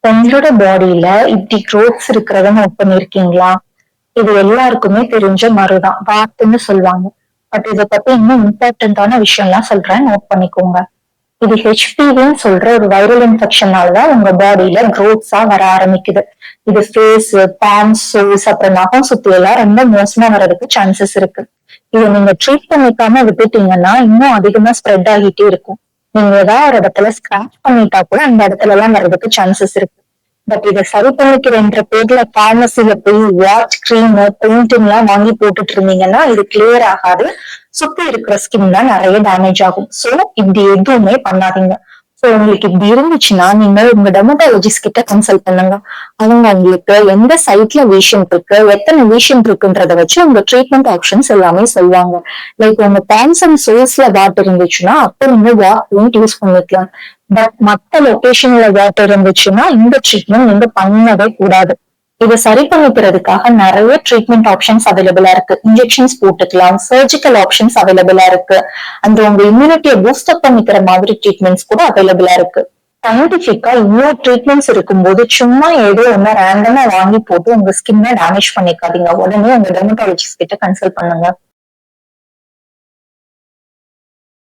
உங்களோட பாடியில இப்படி க்ரோத்ஸ் இருக்கிறத நோட் பண்ணிருக்கீங்களா? இது எல்லாருக்குமே தெரிஞ்ச மருதான். வாத்துன்னு சொல்லுவாங்க. பட் இத பத்தி இன்னும் இம்பார்ட்டன்டான விஷயம்லாம் சொல்றேன். நோட் பண்ணிக்கோங்க. இது ஹெச்பிவின்னு சொல்ற ஒரு வைரல் இன்ஃபெக்ஷனாலதான் உங்க பாடியில க்ரோத்ஸா வர ஆரம்பிக்குது. இது ஃபேஸ், பாம்ஸ், சோல்ஸ் அப்புறம் நகம் சுத்தி எல்லாம் ரொம்ப மோசமா வர்றதுக்கு சான்சஸ் இருக்கு. இதை நீங்க ட்ரீட் பண்ணிக்காம விட்டுட்டீங்கன்னா இன்னும் அதிகமா ஸ்ப்ரெட் ஆகிட்டே இருக்கும். நீங்க ஏதாவது ஒரு இடத்துல ஸ்கிராச் பண்ணிட்டா கூட அந்த இடத்துல எல்லாம் வர்றதுக்கு சான்சஸ் இருக்கு. பட் இதை சரி பண்ணிக்கிறேன்ற பேர்ல பார்மசில போய் வாட் கிரீம் பெயிண்ட் எல்லாம் வாங்கி போட்டுட்டு இருந்தீங்கன்னா இது கிளியர் ஆகாது. சுத்தி இருக்கிற ஸ்கின் தான் நிறைய டேமேஜ் ஆகும். சோ இப்படி எதுவுமே பண்ணாதீங்க. சோ உங்களுக்கு இப்படி இருந்துச்சுன்னா நீங்க உங்க டெர்மட்டாலஜிஸ்ட் கிட்ட கன்சல்ட் பண்ணுங்க. அவங்க உங்களுக்கு எந்த சைட்ல வீஷன் இருக்கு, எத்தனை வீஷன் இருக்குன்றத வச்சு உங்க ட்ரீட்மெண்ட் ஆப்ஷன்ஸ் எல்லாமே சொல்லுவாங்க. லைக் உங்க பேன்ஸ் அண்ட் சோர்ஸ்ல வாட் இருந்துச்சுன்னா அப்ப நீங்க வாட் யூஸ் பண்ணிக்கலாம். பட் மத்த லொகேஷன்ல வாட்டர் இருந்துச்சுன்னா இந்த ட்ரீட்மெண்ட் நீங்க பண்ணவே கூடாது. இதை சரி பண்ணிக்கிறதுக்காக நிறைய ட்ரீட்மெண்ட் ஆப்ஷன்ஸ் அவைலபிளா இருக்கு. இன்ஜெக்ஷன்ஸ் போட்டுக்கலாம், சர்ஜிக்கல் ஆப்ஷன்ஸ் அவைலபிளா இருக்கு. அந்த உங்க இம்யூனிட்டியை பூஸ்டப் பண்ணிக்கிற மாதிரி ட்ரீட்மெண்ட்ஸ் கூட அவைலபிளா இருக்கு. சயின்டிபிக்கா இவ்வளவு ட்ரீட்மெண்ட்ஸ் இருக்கும்போது சும்மா ஏதோ ஒண்ணு ரேண்டமா வாங்கி போட்டு உங்க ஸ்கின்னை டேமேஜ் பண்ணிக்காதீங்க. உடனே உங்க டெர்மட்டாலஜிஸ்ட் கிட்ட கன்சல்ட் பண்ணுங்க.